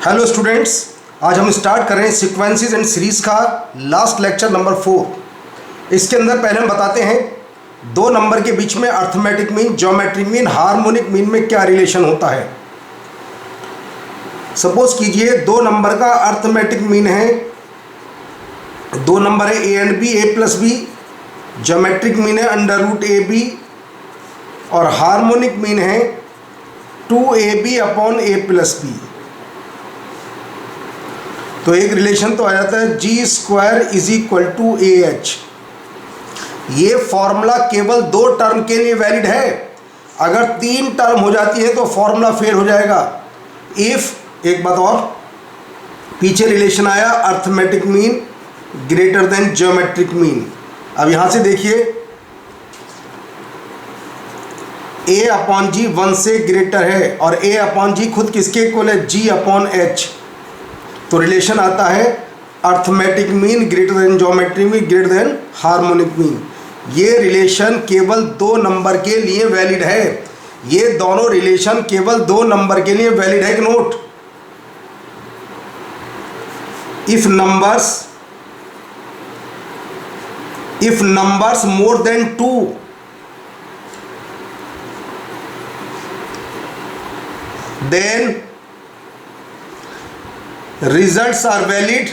Hello students, आज हम start कर रहे हैं सीक्वेंसेस एंड सीरीज का लास्ट लेक्चर नंबर 4। इसके अंदर पहले हम बताते हैं दो नंबर के बीच में arithmetic mean, geometric mean, harmonic mean में क्या रिलेशन होता है। सपोज कीजिए दो नंबर का अर्थमेटिक मीन है, दो नंबर है A and B, A plus B. Geometric mean है अंडर रूट ए बी और हार्मोनिक मीन है 2ab अपॉन ए प्लस बी। तो एक रिलेशन तो आ जाता है G square is equal to A H. ये फॉर्मूला केवल दो टर्म के लिए वैलिड है। अगर तीन टर्म हो जाती है तो फॉर्मूला फेल हो जाएगा। इफ एक बात और, पीछे रिलेशन आया arithmetic mean greater than geometric mean. अब यहां से देखिए a अपॉन जी 1 से ग्रेटर है और a अपॉन जी खुद किसके इक्वल है, g अपॉन एच। तो रिलेशन आता है arithmetic mean greater than geometric mean greater than harmonic mean. ये रिलेशन केवल दो नंबर के लिए वैलिड है। ये दोनों रिलेशन केवल दो नंबर के लिए वैलिड है। Note, if numbers more than 2 then results are valid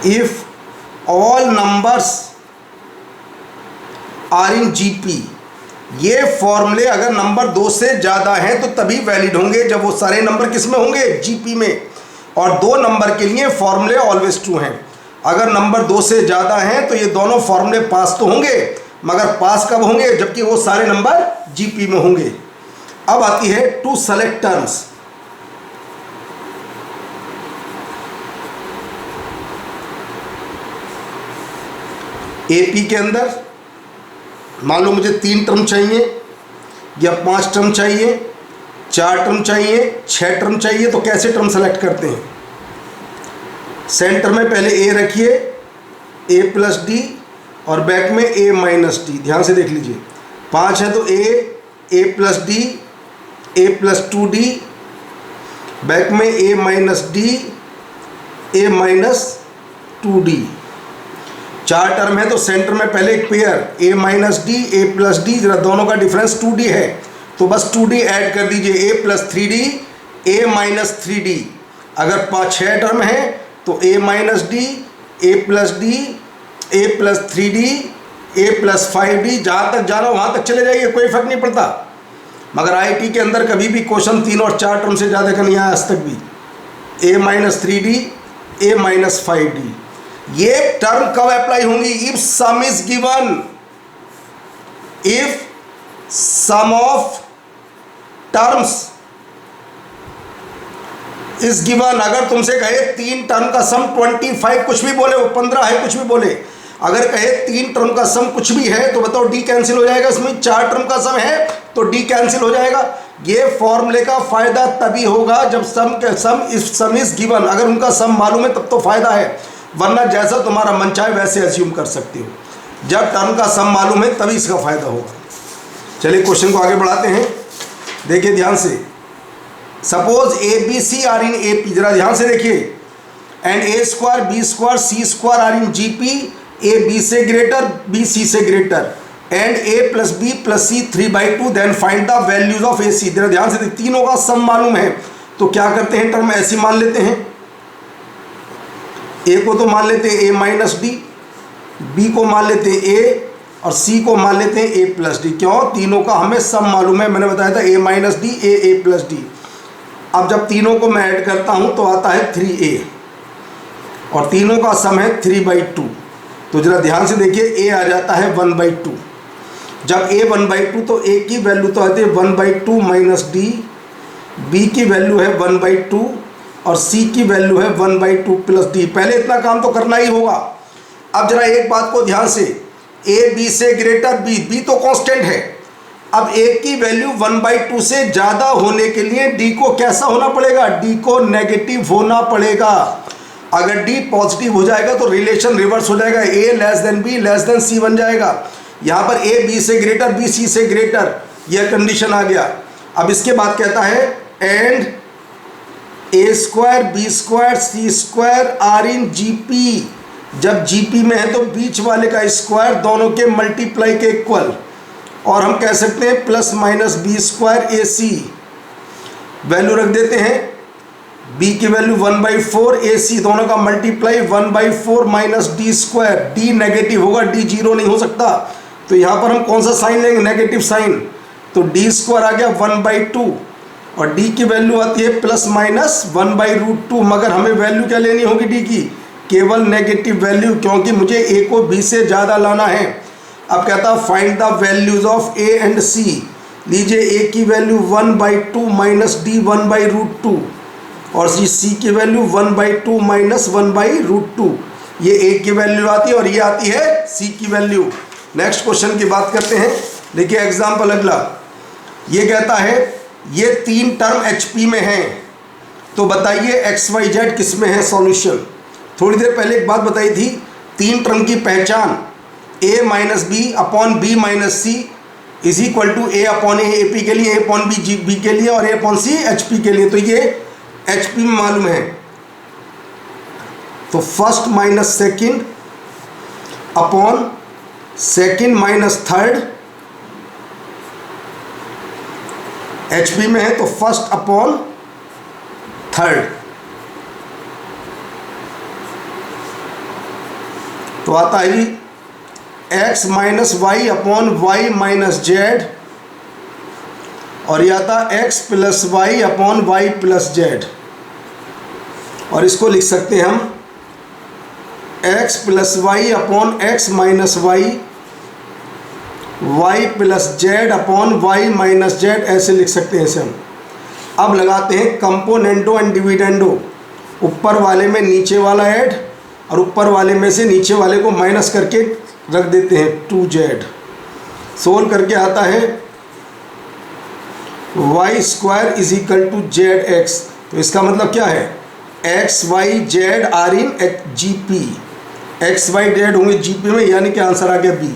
if all numbers are in GP। ये फॉर्मूले अगर नंबर दो से ज़्यादा हैं तो तभी वैलिड होंगे जब वो सारे नंबर किस में होंगे, GP में। और दो नंबर के लिए फॉर्मूले ऑलवेज ट्रू हैं। अगर नंबर दो से ज़्यादा हैं तो ये दोनों फॉर्मूले पास तो होंगे, मगर पास कब होंगे, जबकि वो सारे नंबर जीपी में होंगे। अब आती है टू सेलेक्ट टर्म्स। एपी के अंदर मान लो मुझे 3 टर्म चाहिए या 5 टर्म चाहिए, 4 टर्म चाहिए, 6 टर्म चाहिए, तो कैसे टर्म सेलेक्ट करते हैं। सेंटर में पहले ए रखिए, ए प्लस डी, और बैक में ए माइनस डी। ध्यान से देख लीजिए, 5 है तो ए प्लस डी, ए प्लस 2d, बैक में ए माइनस डी, ए माइनस 2d। 4 टर्म है तो सेंटर में पहले एक pair A minus D, A plus D, जरा दोनों का डिफरेंस 2d है तो बस 2d ऐड कर दीजिए, ए plus 3d, A minus 3d। अगर 6 टर्म है तो ए माइनस डी, ए प्लस डी, ए प्लस 3d, ए प्लस 5d। जहाँ तक जाना वहाँ तक चले जाइए, कोई फर्क नहीं पड़ता। मगर आईटी के अंदर कभी भी क्वेश्चन 3 और 4 टर्म से ज़्यादा का नहीं आया आज तक भी। A minus 3d, A minus 5d। ये टर्म कब अप्लाई होंगी, if sum is given. If sum of terms is given. अगर तुमसे कहे 3 टर्म का सम 25, कुछ भी बोले, वो 15 है, कुछ भी बोले, अगर कहे 3 टर्म का सम कुछ भी है तो बताओ डी कैंसिल हो जाएगा। इसमें 4 टर्म का सम है तो डी कैंसिल हो जाएगा। ये फॉर्मूले का फायदा तभी होगा जब सम इज गिवन। अगर उनका सम मालूम है तब तो फायदा है, वरना जैसा तुम्हारा मन चाहे वैसे अस्यूम कर सकते हो। जब टर्म का सम मालूम है तभी इसका फायदा होगा। चलिए क्वेश्चन को आगे बढ़ाते हैं, देखिए ध्यान से। Suppose A B C are in A P, जरा ध्यान से देखिए। And A square B square C square are in G P, A B से ग्रेटर, बी सी से greater, and A plus B plus C 3/2, then find the values of A C. जरा ध्यान से देखिए, तीनों का सम मालूम है तो क्या करते हैं, टर्म ऐसी मान लेते हैं। ए को तो मान लेते हैं ए माइनस डी, बी को मान लेते हैं ए, और सी को मान लेते हैं ए प्लस डी। क्यों, तीनों का हमें सम मालूम है। मैंने बताया था ए माइनस डी, ए प्लस डी। अब जब तीनों को मैं ऐड करता हूं तो आता है 3a, और तीनों का सम है 3/2। तो जरा ध्यान से देखिए, a आ जाता है 1/2। जब a 1/2 तो a की वैल्यू तो आती है 1/2 माइनस डी, b की वैल्यू है 1/2 और c की वैल्यू है 1/2 प्लस डी। पहले इतना काम तो करना ही होगा। अब जरा एक बात को ध्यान से, a b से ग्रेटर b तो कांस्टेंट है। अब a की वैल्यू 1/2 से ज़्यादा होने के लिए d को कैसा होना पड़ेगा, d को नेगेटिव होना पड़ेगा। अगर d पॉजिटिव हो जाएगा तो रिलेशन रिवर्स हो जाएगा, a less than b less than c बन जाएगा। यहाँ पर ए बी से ग्रेटर, बी सी से ग्रेटर, यह कंडीशन आ गया। अब इसके बाद कहता है and A square B square C square are in GP. जब जीपी में है तो बीच वाले का स्क्वायर दोनों के मल्टीप्लाई के इक्वल, और हम कह सकते हैं प्लस माइनस बी स्क्वायर ए सी। वैल्यू रख देते हैं, b की वैल्यू 1/4, ए सी दोनों का multiply 1/4 minus D square. D negative होगा, डी जीरो नहीं हो सकता, तो यहाँ पर हम कौन सा साइन लेंगे, नेगेटिव साइन। तो डी स्क्वायर आ गया 1/2, और डी की वैल्यू आती है प्लस माइनस 1/√2। मगर हमें वैल्यू क्या लेनी होगी डी की, केवल नेगेटिव वैल्यू, क्योंकि मुझे ए को बी से ज़्यादा लाना है। अब कहता है find the values of A and C. लीजिए ए की वैल्यू 1/2 माइनस डी 1/√2, और सी की वैल्यू 1/2 माइनस 1/√2। ये ए की वैल्यू आती है और ये आती है सी की वैल्यू। नेक्स्ट क्वेश्चन की बात करते हैं। देखिए एग्जाम्पल अगला, ये कहता है ये तीन टर्म एचपी में हैं, तो बताइए एक्स वाई जेड किस में है सॉल्यूशन। थोड़ी देर पहले एक बात बताई थी, तीन टर्म की पहचान a minus B upon B minus C is equal to A upon A P के लिए, A upon B G B के लिए, और A upon C H P के लिए। तो ये एच पी में मालूम है, तो first minus second upon second minus third H P में है, तो फर्स्ट अपॉन थर्ड। तो आता है G x minus Y upon Y minus Z, और ये आता x plus Y upon Y plus Z, और इसको लिख सकते हैं हम x plus Y upon x minus Y, Y plus Z upon Y minus Z, ऐसे लिख सकते हैं इसे हम। अब लगाते हैं कंपोनेंटो एंड डिविडेंडो। ऊपर वाले में नीचे वाला ऐड, और ऊपर वाले में से नीचे वाले को माइनस करके रख देते हैं 2z। सोल्व करके आता है Y square is equal to Z X. तो इसका मतलब क्या है, X Y Z are in G P, X Y Z होंगे जी पी में, यानी कि आंसर आ गया बी।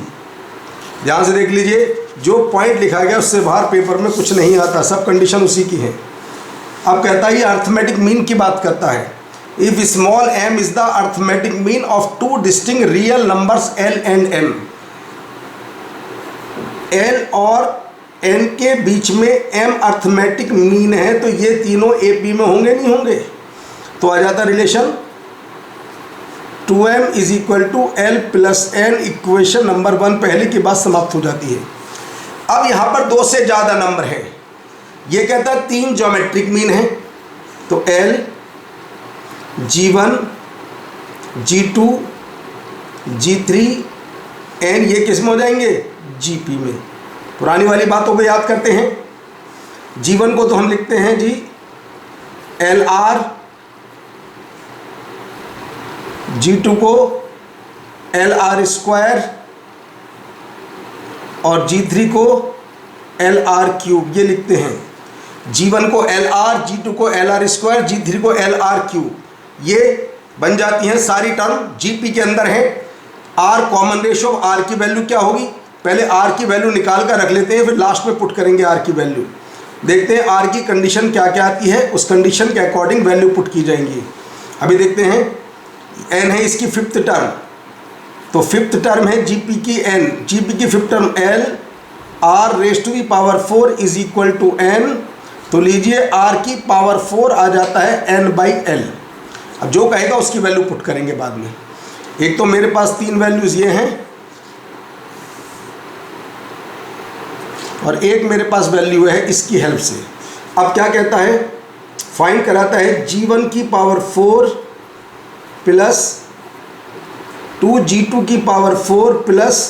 ध्यान से देख लीजिए, जो पॉइंट लिखा गया उससे बाहर पेपर में कुछ नहीं आता, सब कंडीशन उसी की है। अब कहता है ये अर्थमेटिक मीन की बात करता है। If small m is the arithmetic mean of two distinct real numbers L and M, L और N के बीच में M अर्थमेटिक मीन है, तो ये तीनों AP में होंगे नहीं होंगे। तो आ जाता relation 2m is equal to L plus N। Equation number 1 पहले की बात समाप्त हो जाती है। अब यहाँ पर दो से ज़्यादा नंबर है, ये कहता है तीन ज्योमेट्रिक मीन है, तो L G1 G2 G3 N ये किस में हो जाएंगे, GP में। पुरानी वाली बातों को याद करते हैं। G1 को तो हम लिखते हैं जी LR, G2 को LR स्क्वायर, और G3 को LR क्यूब, ये लिखते हैं। G1 को LR, G2 को LR स्क्वायर, G3 को LR क्यूब, ये बन जाती हैं सारी टर्म जीपी के अंदर है। R कॉमन रेशो, R की वैल्यू क्या होगी, पहले R की वैल्यू निकाल कर रख लेते हैं, फिर लास्ट में पुट करेंगे R की वैल्यू। देखते हैं R की कंडीशन क्या क्या आती है, उस कंडीशन के अकॉर्डिंग वैल्यू पुट की जाएंगी। अभी देखते हैं, N है इसकी फिफ्थ टर्म, तो फिफ्थ टर्म है जीपी की N, जीपी की fifth term L, R raise to the power 4 is equal to N। तो लीजिए R की पावर 4 आ जाता है N/L। अब जो कहेगा उसकी वैल्यू पुट करेंगे बाद में। एक तो मेरे पास तीन वैल्यूज़ ये हैं, और एक मेरे पास वैल्यू है इसकी हेल्प से। अब क्या कहता है, फाइंड कराता है G1 की पावर 4 प्लस 2G2 की पावर 4 प्लस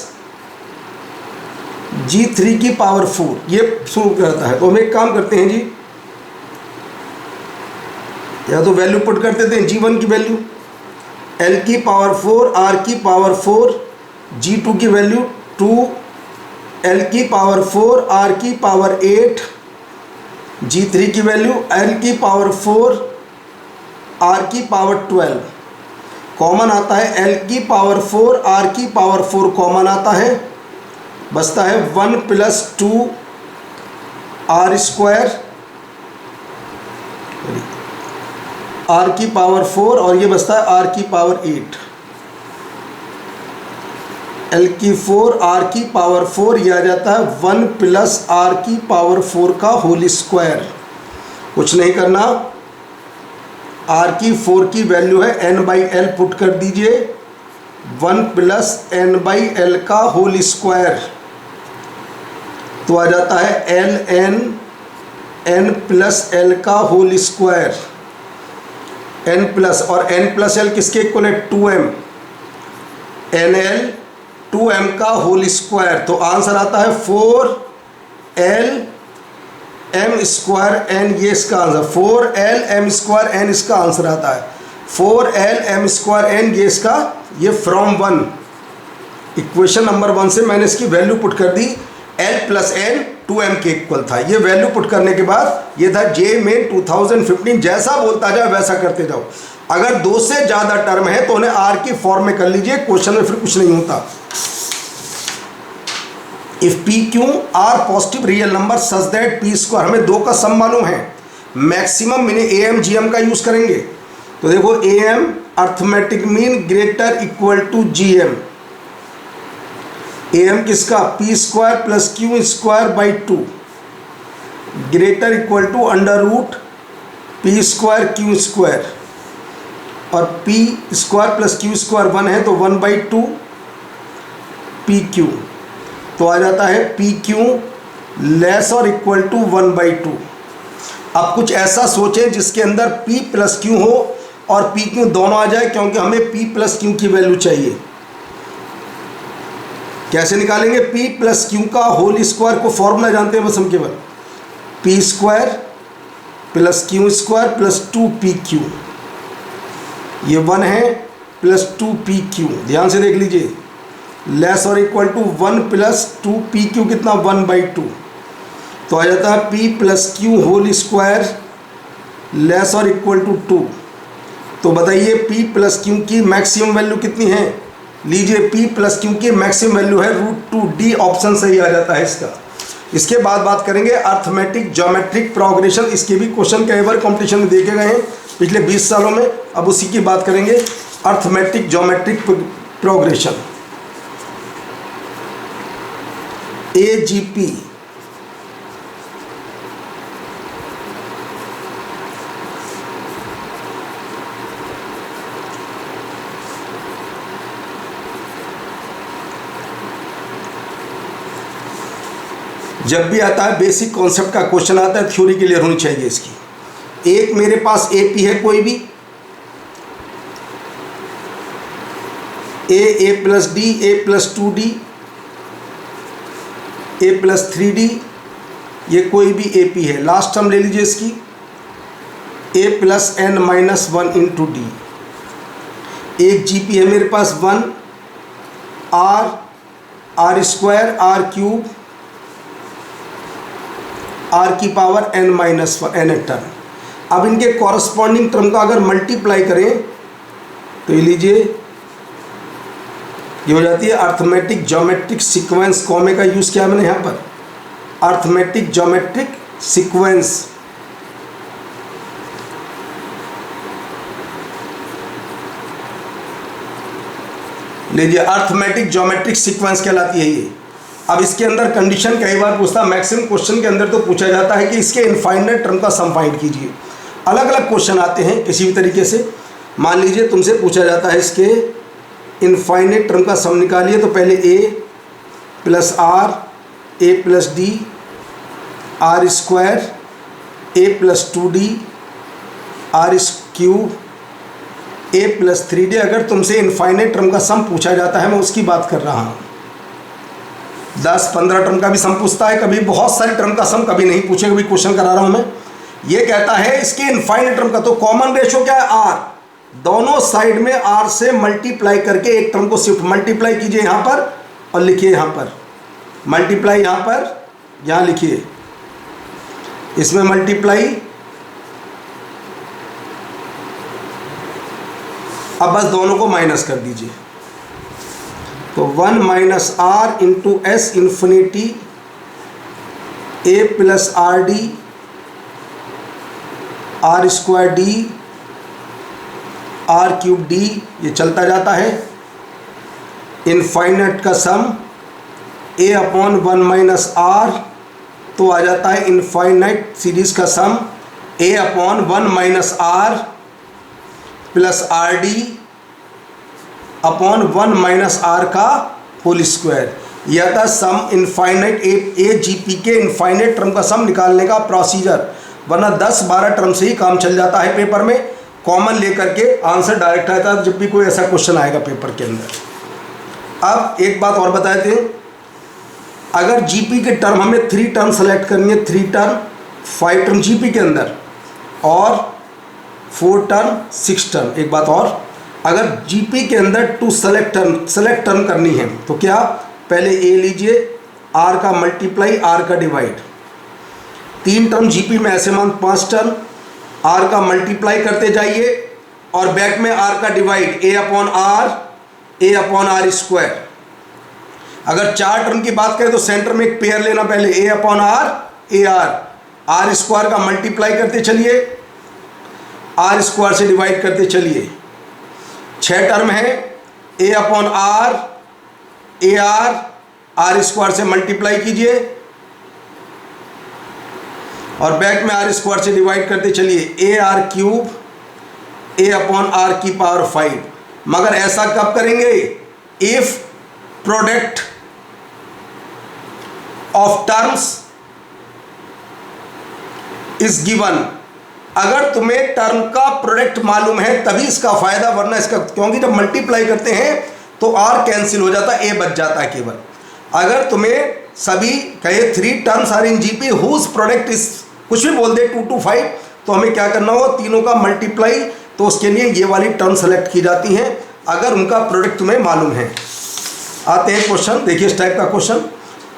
G3 की पावर 4, ये शुरू करता है। तो हम एक काम करते हैं जी, या तो वैल्यू पुट कर देते हैं G1 की वैल्यू L की पावर 4, R की पावर 4, G2 की वैल्यू 2, L की पावर 4, R की पावर 8, G3 की वैल्यू L की पावर 4, R की पावर 12। कॉमन आता है L की पावर 4, R की पावर 4 कॉमन आता है, बचता है 1 प्लस 2 आर स्क्वायर आर की पावर 4 और ये बचता है आर की पावर 8, एल की 4 आर की पावर 4, यह आ जाता है 1 प्लस आर की पावर 4 का होल स्क्वायर। कुछ नहीं करना, आर की 4 की वैल्यू है n बाई एल, पुट कर दीजिए 1 प्लस n बाई एल का होल स्क्वायर, तो आ जाता है L N n plus L का होल स्क्वायर, n प्लस और n प्लस एल किसके इक्वल है 2m, एन एल 2m का होल स्क्वायर, तो आंसर आता है 4l m स्क्वायर n, ये इसका answer 4l m square n इसका आंसर आता है 4l m स्क्वायर n, ये इसका, ये फ्रॉम 1 इक्वेशन नंबर 1 से मैंने इसकी वैल्यू पुट कर दी, l प्लस n 2m के इक्वल था। ये वैल्यू पुट करने के बाद ये था जे मेन 2015, जैसा बोलता जाए वैसा करते जाओ। अगर 2 से ज़्यादा टर्म है तो उन्हें आर की फॉर्म में कर लीजिए, क्वेश्चन में फिर कुछ नहीं होता। If P Q R positive real number such that P square, हमें 2 का सम मालूम है, मैक्सिमम मैंने ए एम जी एम का यूज करेंगे, तो देखो A M arithmetic mean greater equal to G M, A M किसका P square plus Q square by 2 greater equal to under root P square Q square, और P square plus Q square 1 है तो 1 by 2 P Q, तो आ जाता है P Q less और equal to 1 by 2। अब कुछ ऐसा सोचें जिसके अंदर p प्लस क्यू हो और पी क्यू दोनों आ जाए, क्योंकि हमें p प्लस क्यू की वैल्यू चाहिए। कैसे निकालेंगे p प्लस क्यू का होल स्क्वायर को फॉर्मूला जानते हैं बस हम केवल, p square plus Q square plus 2pq, ये 1 है प्लस 2pq, ध्यान से देख लीजिए, लेस और इक्वल टू 1 प्लस 2pq कितना 1 बाई 2, तो आ जाता है p plus Q whole square less और इक्वल टू 2। तो बताइए p प्लस क्यू की मैक्सिमम वैल्यू कितनी है, लीजिए p प्लस क्यू की मैक्सिमम वैल्यू है √2, d ऑप्शन सही आ जाता है इसका। इसके बाद बात करेंगे अर्थमेटिक ज्योमेट्रिक प्रोग्रेशन, इसके भी क्वेश्चन कई बार कॉम्पिटिशन में देखे गए हैं पिछले 20 सालों में, अब उसी की बात करेंगे अर्थमेटिक ज्योमेट्रिक प्रोग्रेशन। AGP जब भी आता है बेसिक कॉन्सेप्ट का क्वेश्चन आता है, थ्योरी क्लियर होनी चाहिए इसकी। एक मेरे पास AP है कोई भी, A plus D, A plus 2D, A plus 3D, ये कोई भी AP है। लास्ट टर्म ले लीजिए इसकी A plus n minus 1 into D. एक GP है मेरे पास 1 R square R cube R की power n minus 1 n term. अब इनके कॉरस्पॉन्डिंग टर्म का अगर मल्टीप्लाई करें तो ये लीजिए, ये हो जाती है अर्थमेटिक ज्योमेट्रिक सीक्वेंस। कॉमे का यूज़ किया मैंने यहाँ पर, अर्थमेटिक ज्योमेट्रिक सीक्वेंस। लीजिए अर्थमेटिक ज्योमेट्रिक सीक्वेंस कहलाती है ये। अब इसके अंदर कंडीशन कई बार पूछता है, मैक्सिमम क्वेश्चन के अंदर तो पूछा जाता है कि इसके इनफाइनाइट टर्म का सम फाइंड कीजिए। अलग अलग क्वेश्चन आते हैं किसी भी तरीके से। मान लीजिए तुमसे पूछा जाता है इसके इनफाइनाइट टर्म का सम निकालिए, तो पहले a plus r a plus D R square a plus 2d R cube a plus 3d। अगर तुमसे इनफाइनाइट टर्म का सम पूछा जाता है, मैं उसकी बात कर रहा हूँ। 10-15 टर्म का भी सम पूछता है, कभी बहुत सारे टर्म का सम कभी नहीं पूछे, कभी क्वेश्चन करा रहा हूँ मैं। ये कहता है इसके इनफाइनाइट टर्म का, तो कॉमन रेशो क्या है r, दोनों साइड में r से मल्टीप्लाई करके एक टर्म को शिफ्ट मल्टीप्लाई कीजिए यहाँ पर और लिखिए यहाँ पर, मल्टीप्लाई यहाँ पर, यहाँ लिखिए, इसमें मल्टीप्लाई। अब बस दोनों को माइनस कर दीजिए, तो 1 minus R into S infinity A plus R D R square D R cube D, ये चलता जाता है। इनफाइनाइट का sum A upon 1 minus R, तो आ जाता है इनफाइनाइट सीरीज का sum A upon 1 minus R plus R D upon 1 minus R का होल स्क्वायर। यह था sum infinite A G P के इनफाइनाइट टर्म का सम निकालने का प्रोसीजर। वरना 10-12 टर्म से ही काम चल जाता है पेपर में, कॉमन लेकर के आंसर डायरेक्ट आता है जब भी कोई ऐसा क्वेश्चन आएगा पेपर के अंदर। अब एक बात और बता देते हैं, अगर जीपी के टर्म हमें 3 टर्म सेलेक्ट करनी है, 3 टर्म 5 टर्म जीपी के अंदर और 4 टर्म 6 टर्म। एक बात और, अगर जीपी के अंदर 2 सेलेक्ट टर्म करनी है तो क्या, पहले ए लीजिए, आर का मल्टीप्लाई आर का डिवाइड, 3 टर्म जीपी में ऐसे मान 5 टर्म, आर का मल्टीप्लाई करते जाइए और बैक में आर का divide A upon R square. अगर 4 टर्म की बात करें तो सेंटर में एक पेयर लेना, पहले ए अपॉन आर स्क्वायर का मल्टीप्लाई करते चलिए, आर स्क्वायर से डिवाइड करते चलिए। 6 टर्म है, ए अपॉन आर स्क्वायर से मल्टीप्लाई कीजिए और बैक में आर स्क्वायर से डिवाइड करते चलिए, A R cube A upon R की पावर 5। मगर ऐसा कब करेंगे, if product of terms is given. अगर तुम्हें टर्म का प्रोडक्ट मालूम है तभी इसका फायदा, वरना इसका, क्योंकि जब मल्टीप्लाई करते हैं तो आर कैंसिल हो जाता है, ए बच जाता है केवल। अगर तुम्हें सभी कहे 3 terms are in GP whose product is, कुछ भी बोल दे 2 to 5, तो हमें क्या करना हो, तीनों का मल्टीप्लाई, तो उसके लिए ये वाली टर्म सेलेक्ट की जाती हैं अगर उनका प्रोडक्ट तुम्हें मालूम है। आते हैं क्वेश्चन, देखिए इस टाइप का question,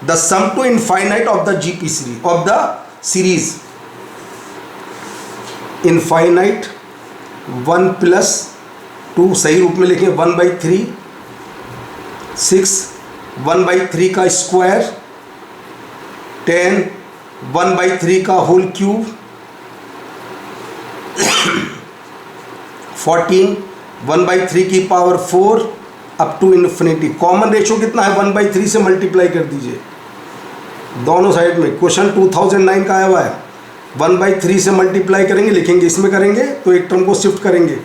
the sum to infinite of the GP series of the series infinite 1 + 2, सही रूप में लिखें 1/3, 6 1/3 का स्क्वायर, 10 1/3 का होल क्यूब, 14 1/3 की power 4 up to infinity. Common ratio कितना है, 1/3 से मल्टीप्लाई कर दीजिए दोनों साइड में। क्वेश्चन 2009 का आया हुआ है, 1/3 से मल्टीप्लाई करेंगे, लिखेंगे इसमें करेंगे तो एक टर्म को शिफ्ट करेंगे,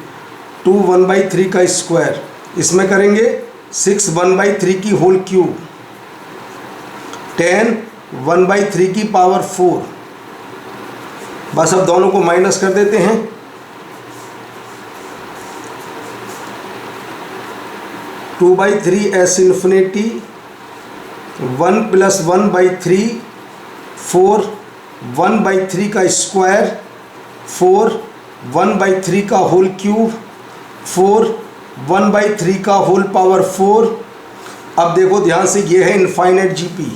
2 1/3 का स्क्वायर, इसमें करेंगे 6 1/3 की होल क्यूब, 10 1/3 की पावर 4। बस अब दोनों को माइनस कर देते हैं, 2/3 एस इन्फिनिटी, 1 + 1/3 4 1/3 का स्क्वायर, 4 1/3 का होल क्यूब, 4 1/3 का होल पावर 4। अब देखो ध्यान से, ये है इनफाइनाइट जीपी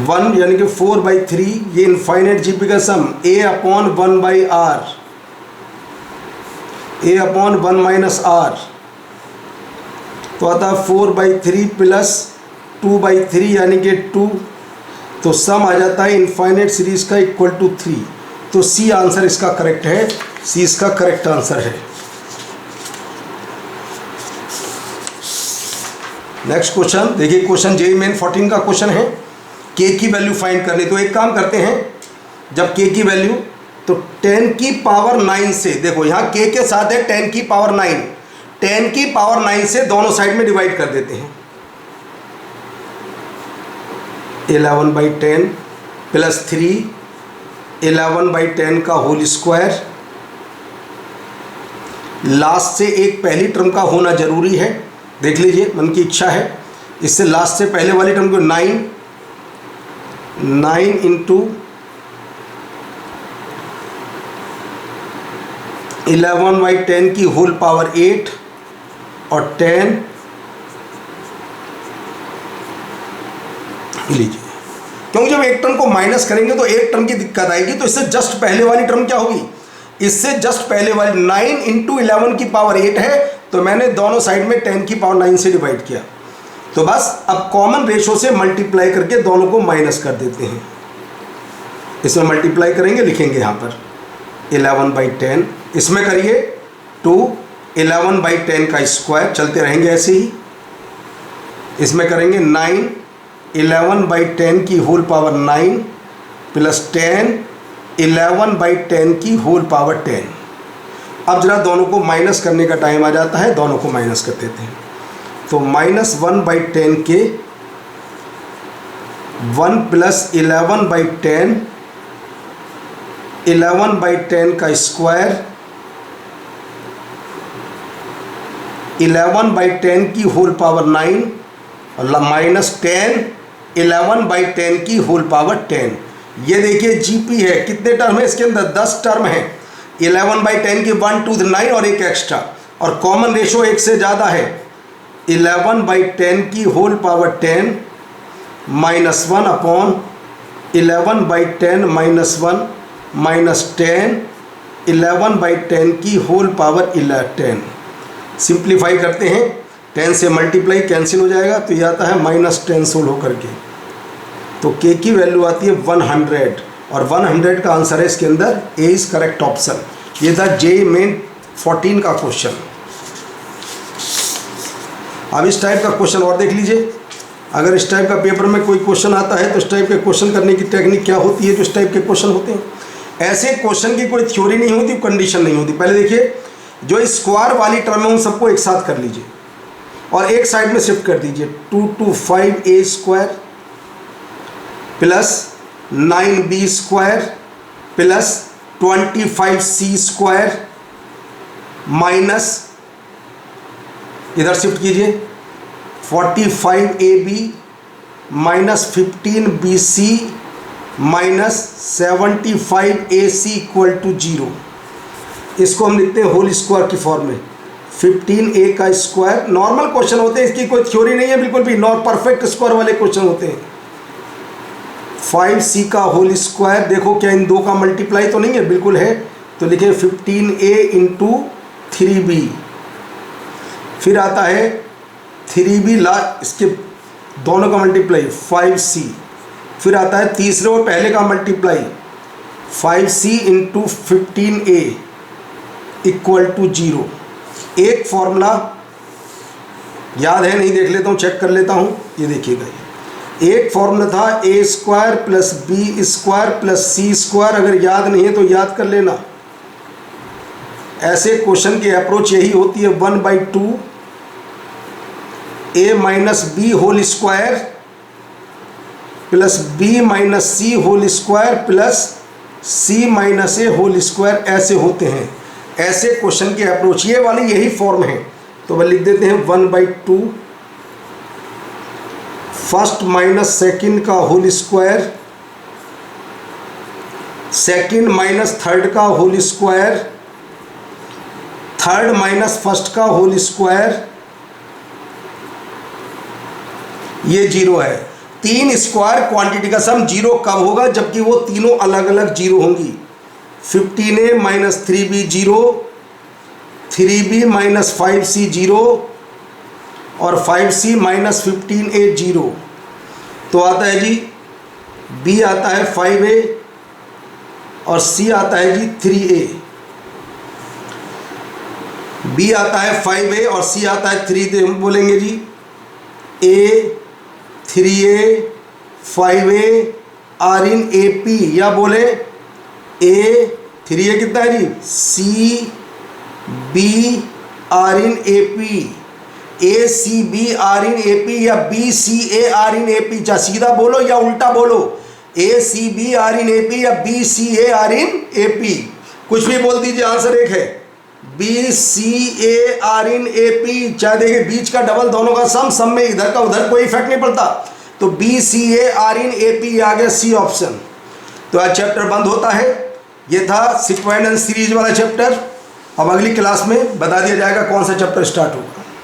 1 यानी कि 4/3, ये इनफाइनाइट जीपी का sum A upon 1/r, A upon 1 minus R, तो आता है 4/3 + 2/3 यानी कि 2, तो सम आ जाता है इनफाइनाइट सीरीज का इक्वल टू 3। तो सी आंसर इसका करेक्ट है, सी इसका करेक्ट आंसर है। नेक्स्ट क्वेश्चन देखिए, क्वेश्चन जेईई मेन 14 का क्वेश्चन है, के की वैल्यू फाइंड करनी। तो एक काम करते हैं, जब के की वैल्यू, तो 10 की पावर 9 से, देखो यहाँ के साथ है 10 की पावर 9, 10 की पावर 9 से दोनों साइड में डिवाइड कर देते हैं, 11/10 + 3 11/10 का होल स्क्वायर। लास्ट से एक पहली टर्म का होना जरूरी है, देख लीजिए मन की इच्छा है, इससे लास्ट से पहले वाली टर्म को 9 × 11/10 की होल पावर 8 और 10 लीजिए, क्योंकि जब एक टर्म को माइनस करेंगे तो एक टर्म की दिक्कत आएगी, तो इससे जस्ट पहले वाली टर्म क्या होगी, इससे जस्ट पहले वाली 9 × 11 की पावर 8 है, तो मैंने दोनों साइड में 10 की पावर 9 से डिवाइड किया। तो बस अब कॉमन रेशो से मल्टीप्लाई करके दोनों को माइनस कर देते हैं। इसमें मल्टीप्लाई करेंगे, लिखेंगे यहाँ पर 11/10, इसमें करिए 2, 11/10 का स्क्वायर, चलते रहेंगे ऐसे ही। इसमें करेंगे 9, 11/10 की होल पावर 9 प्लस 10, 11/10 की होल पावर 10। अब जरा दोनों को माइनस करने का टाइम आ जाता है, दोनों को माइनस कर देते हैं। तो -1/10 के 1 प्लस 11/10, 11/10 का स्क्वायर, 11/10 की होल पावर 9 और माइनस 10, 11/10 की होल पावर 10। ये देखिए जीपी है, कितने टर्म है इसके अंदर? 10 टर्म है। 11/10 की 1, 2, 9 और एक एक्स्ट्रा, और कॉमन रेशो एक से ज़्यादा है। 11/10 की होल पावर 10 -1 अपॉन 11/10 -1 माइनस 10, 11/10 की होल पावर 10। सिंप्लीफाई करते हैं, 10 से मल्टीप्लाई कैंसिल हो जाएगा, तो ये आता है -10 सोल्व होकर के। तो k की वैल्यू आती है 100, और 100 का आंसर है इसके अंदर ए इज़ करेक्ट ऑप्शन। ये था JEE मेन 14 का क्वेश्चन। अब इस टाइप का क्वेश्चन और देख लीजिए। अगर इस टाइप का पेपर में कोई क्वेश्चन आता है तो इस टाइप के क्वेश्चन करने की टेक्निक क्या होती है? जो इस टाइप के क्वेश्चन होते हैं, ऐसे क्वेश्चन की कोई थ्योरी नहीं होती, कंडीशन नहीं होती। पहले देखिए, जो स्क्वायर वाली टर्म है उन सबको एक साथ कर लीजिए और एक साइड में शिफ्ट कर दीजिए। 2 to 5a square plus 9b square plus 25c square minus, इधर शिफ्ट कीजिए, 45ab minus 15bc minus 75ac equal to 0। इसको हम लिखते हैं होल स्क्वायर की फॉर्म में। 15a का स्क्वायर, नॉर्मल क्वेश्चन होते हैं, इसकी कोई थ्योरी नहीं है बिल्कुल भी, नॉट परफेक्ट स्क्वायर वाले क्वेश्चन होते हैं। 5c का होल स्क्वायर, देखो क्या इन दो का मल्टीप्लाई तो नहीं है? बिल्कुल है, तो लिखे 15a इंटू 3b। फिर आता है 3b इसके दोनों का मल्टीप्लाई 5c। फिर आता है तीसरे और पहले का multiply 5c into 15a equal to 0। एक फॉर्मूला याद है, नहीं देख लेता हूँ, चेक कर लेता हूँ। ये देखिएगा, एक फॉर्मूला था a square plus b square plus c square. अगर याद नहीं है तो याद कर लेना। ऐसे क्वेश्चन की अप्रोच यही होती है, 1/2 a minus B whole square plus b minus C whole square plus c minus A whole square, ऐसे होते हैं। ऐसे क्वेश्चन की अप्रोच ये वाली यही फॉर्म है। तो वह लिख देते हैं 1/2 फर्स्ट माइनस सेकंड का whole square, second minus third का whole square, third minus first का होल स्क्वायर, ये 0 है। 3 स्क्वायर क्वांटिटी का सम 0 कब होगा? जबकि वो तीनों अलग अलग 0 होंगी। 15a minus 3b 0, 3b minus 5c 0 और 5c माइनस 15a 0। तो आता है जी b आता है 5a और c आता है जी 3a। b आता है 5a और c आता है 3a। हम बोलेंगे जी a 3a 5a are in AP, या बोले a 3a कितना है जी c b are in AP, a c b are in AP या b c a are in AP। चाहे सीधा बोलो या उल्टा बोलो, a c b are in AP या b c a are in AP, कुछ भी बोल दीजिए, आंसर एक है। b c a are in AP, चाहे देखिए बीच का डबल दोनों का सम में इधर का उधर कोई इफेक्ट नहीं पड़ता। तो b c a are in AP आ गया सी ऑप्शन। तो आज चैप्टर बंद होता है। ये था सीक्वेंट एंड सीरीज वाला चैप्टर। अब अगली क्लास में बता दिया जाएगा कौन सा चैप्टर स्टार्ट होगा।